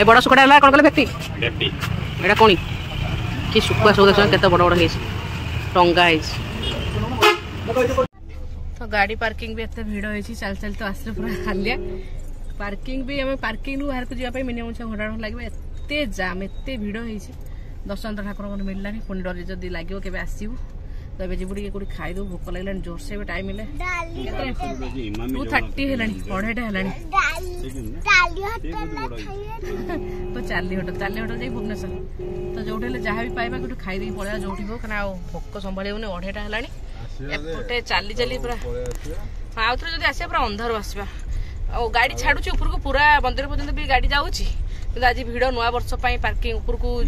ए बड़ सुखटा है कौन कले भेटी एटा कोणी कि सुखुआ सब देख केते बड़ बड़ है टंगा है। तो गाड़ी पार्किंग भी एते भिड़ होई चल चल तो आसरे पूरा हालिया पार्किंग भी हमें पार्किंग बाहर को जाए मिनिमम 6 घंटा लगे एते जाम एते भिड़ होई दर्शन ठाकुर मन मिललानी पुणी डरी जदि लगे के आसबू तो ये जीव टे खाईदे भोक लगे जोर से भी टाइम है 2:30 है 2:30 तो चाली होटल जाए भुवनेश्वर तो जो जहाँ भी पाइबा गोटे खाईदे पड़ा जो कहना भोक संभाल 2:30 है चाली चाली पूरा आउ थे जब आसा पूरा अंधार आसवा आ गाड़ी छाड़ू ऊपर को पूरा मंदिर पर्यटन भी गाड़ी जाऊँगी आज भिड़ नुआ वर्ष पार्किंग ऊपर को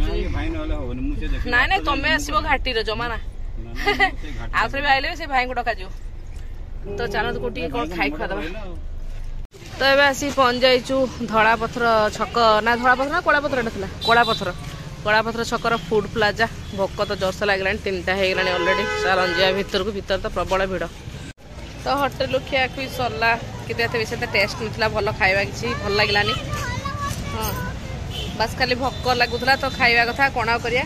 ना ना तुम आसो घाटी जमा ना आउ थे भी आइले से भाई को डक तो चलो कोटी कौन खाई खादबा तो ये आसी पहुंच जाइचु धड़ा पथर छक ना धड़ा पथर ना कला पथर कला पथर छकर फूड प्लाजा भोक तो जोरसे लगे 3टा हो गलानी अलरेडी चलन जा भीतर तो प्रबल भिड़ तो होटेल खिया खुई सरला कि विषय टेस्ट नहीं भल खाଇବା किसी भल लगलानी हाँ बस खाली भोक लगुला तो खाଇବା कथा कणा करिया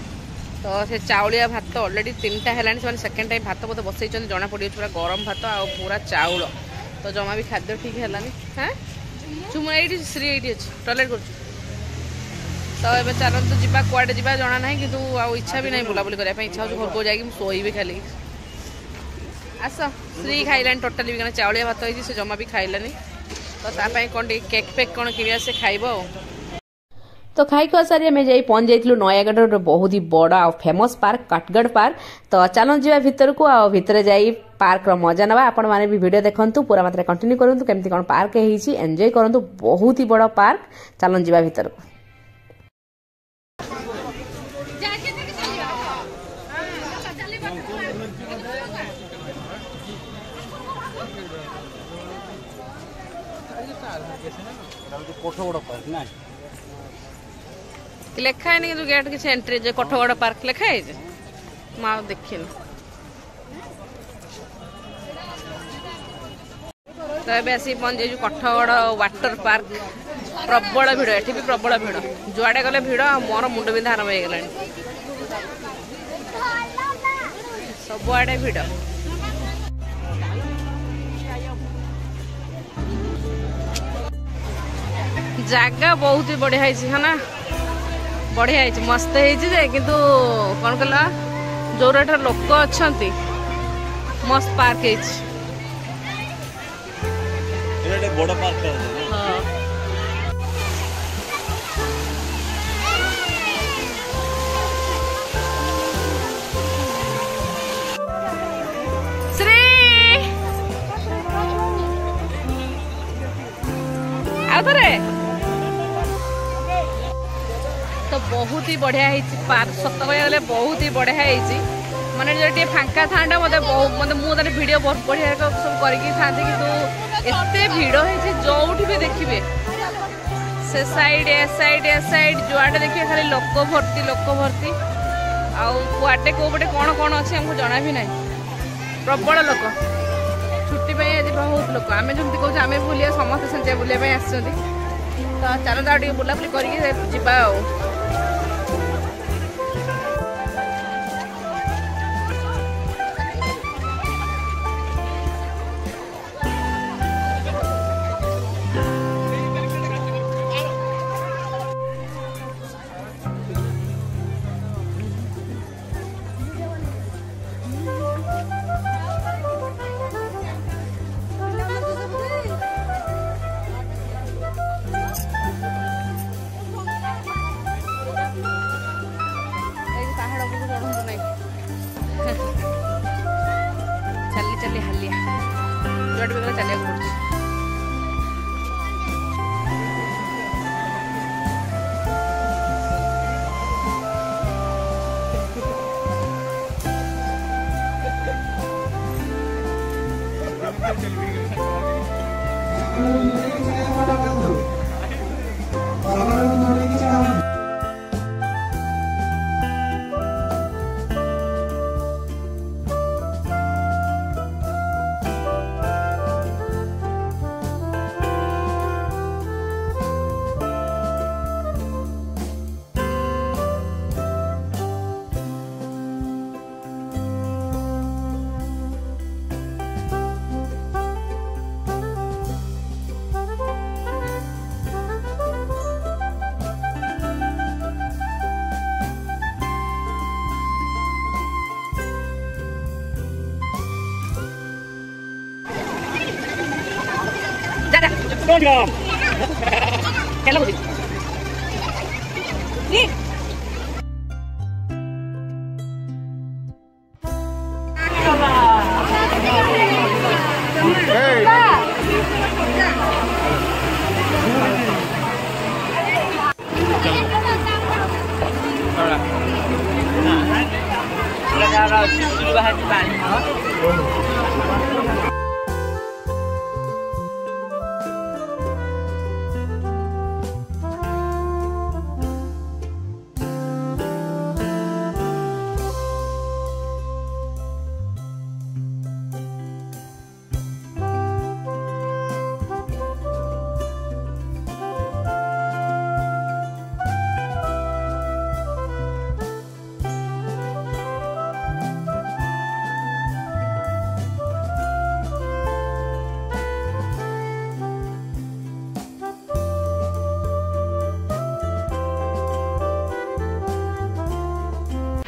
तो से चाउलिया भात अलरेडी 3टा है सेकेंड टाइम भात मत बसई जना पड़ पूरा गरम भात आ पूरा चाउल तो जमा भी खाद्य ठीक है हाँ चुम ये श्री ये अच्छे टॉयलेट कर तो ये चलते जावा कड़े जा जना ना कि इच्छा भी नहीं बुलाबुली करने इच्छा हो घर को जाकि शोबी खाली आस श्री खाइलानी टोटाली भी चाउलिया भात होती से जमा भी खाइलानी तो कौन केक पेक कौन कि से खाइब तो खाई खुआ सारी आम जा पहुंच जाइलु नयागढ़ बहुत ही बड़ आ फेमस पार्क काटगढ़ पार्क तो चलो जा भितर को भितर जाई पार्क मजा नवा आपण माने भी वीडियो देखंतु पूरा मात्रा कंटिन्यू करंतु केमती कोन पार्क हेची एंजॉय करंतु बहुत ही बड़ पार्क चलो जा भितर को लेखा है नहीं गेट किसी एंट्री जे कोठगड़ पार्क लेखा है माँ देखिन तो ये आसी पहुंच जाइए कोठगड़ वाटर पार्क प्रबल भिड़ एठी भी प्रबल भिड़ जुआड़े गले भिड़ मोर मुंड बिंधा आरंभ हो गलानी सबुआड़े भिड़ जगह बहुत ही बढ़िया है ना बढ़िया है मस्त है किंतु कौन कहला जो लोक अच्छा मस्त पार्क है बड़ पार्क श्री आउथरे तो बहुत ही बढ़िया है पार्क सत कह बहुत ही बढ़िया है माने जो फांका था मतलब मतलब मुझे वीडियो बहुत बढ़िया सब करके था कि एते भिड़ है जो भी देखिए से साइड ए साइड जुआडे देखिए खाली लोक भर्ती आटे कौटे कौन कौन अच्छे हमको जना भी ना प्रबल लोक छुट्टी आज बहुत लोक आम जमी कहे आम बुलिया समस्त से बुलाया आस तो चलो बुलाबुली कर चली हालिया जुआड़ भी चलिया पड़े খেলা বুঝি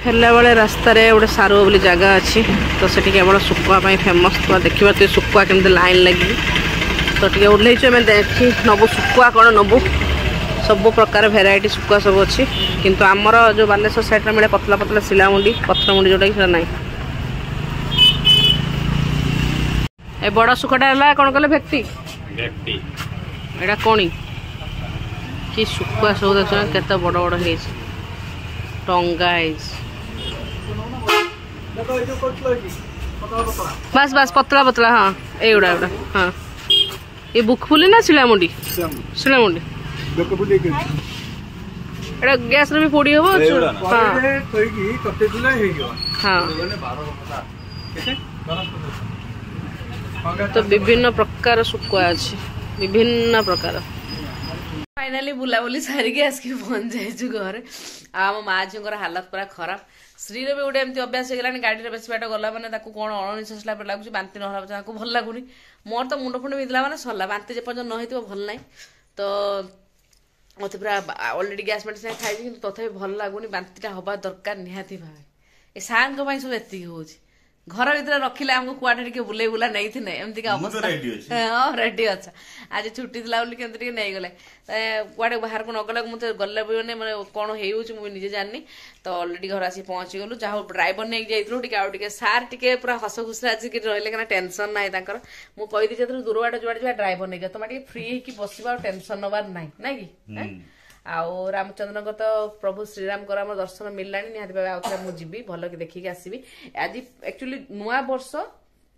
हेल्लाबे रास्तार गोटे सारो बोली जगह अच्छी तो सेठी केवल सुकुआ फेमस तो देखा तो सुकुआ केमती लाइन लगी तो टे ओह्लैचु आम देखी नबु सुकुआ कौन नबु सब प्रकार भेराइटी सुकुआ सब अच्छी किंतु आमर जो बालेश्वर साइड मिले पतला पतला शिलामुंडी पथर मुंडी जोटा कि ना ए बड़ सुखटा है कौन कले व्यक्ति एटा कौन कि सुकुआ सब देख केते बड़ बड़ है टंगा है बस बस पतला पतला हाँ एगुड़ा एगुड़ा हाँ ये बुकफुली ना शिलामुंडी शिलामुंडी एटा गैस रे भी पोड़ी हो हाँ तो विभिन्न प्रकार सुकुआ अच्छी विभिन्न प्रकार फाइनाली बुलाबुली सारिकी आसिक पहुंच जाइछु घर आम माँ झीर हालत पूरा खराब श्री भी गोटे एमती अभ्यास हो गाड़ी में बेस बाट गला मैंने कौन अणनिश्वास लगुच बांति ना भल लगुनि मोर तो मुंड फुंड बिंधला मैंने सरला बांति जेपर्यंत न हो भल ना तो मत पूरा अलरेडी गैस मेडिसिन खाई कि तथापि भल लगुनि बांतिटा हवा दरकार निहाती भाव ए सार सब एति हो घर भर रखिले आमको कुआटे टे बुले बुला नहीं थे एमती अवस्था हाँ रेडी अच्छा आज छुट्टी थी बोली केमती नहीं गले कुआटे बाहर को नगला मुझे गले मैंने मैंने कौन होजे जानी तो अलरेडी घर आसी पहुंची गलु जहाँ ड्राइवर नहीं जाइए सार टे पूरा हस खुशी आज रही क्या टेंशन ना मुझे दूर बाट जुआड़े ड्राइवर नहीं जाए तुम फ्री होगी बस टेंशन नबार ना ना कि आउ रामचंद्र को तो प्रभु श्रीराम को दर्शन मिलला निहाती भाव आउ थे मुझे भल कि देखिक आसबि आज एक्चुअली नुआ वर्ष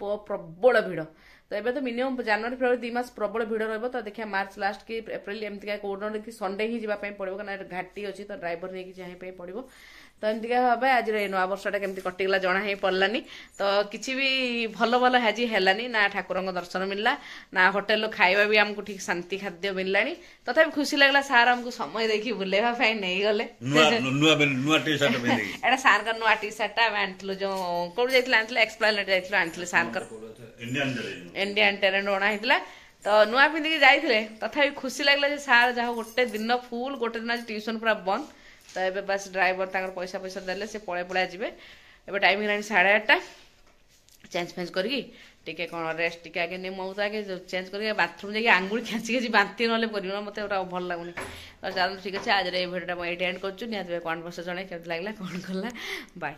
प्रबल भिड़ तो ये तो मिनिमम जनवरी फेब्रुआरी 2 मास प्रबल भिड़ रही तो देखिए मार्च लास्ट कि एप्रिल एमती कौन कि संडे ही जावाई पड़ो क्या घाटी अच्छी तो ड्राइवर नहीं जावाई पड़ो तो एमती भाव आज नुआ वर्षटा केमती कटिगला जना ही पड़लानी तो किसी भी भल भल आज है ना ठाकुर दर्शन मिलला ना होटेल खाଇବା भी आमको ठीक शांति खाद्य मिलला तथा खुशी लगला सार आमको समय देखी बुलेवा नहीं गले एटा सार का नुआ टी शर्ट आम आनी जो कौन जाइए एक्सप्लेनेट जाइए आनी सार इंडियन टेरेन अणा तो नुआ पिंधिकी जाइए तथा खुशी लगला सार जहाँ गोटे दिन फुल गोटे दिन आज ट्यूशन पूरा बंद तो ये बस ड्राइवर पैसा पैसा देले से पड़े पड़ा जी एवं टाइम है 8:30 चेंज फेंज करके कौन रेस्ट टे आगे नहीं मुझे आगे चेंज कर बाथरूम जाकि आंगुड़ी खेची खेची बांति ना कर मत भल लगुनि तो चलो ठीक अच्छे आज ये भिडियो मुझे एंड कर कौन बस जन केमती लगला कौन कला बाय।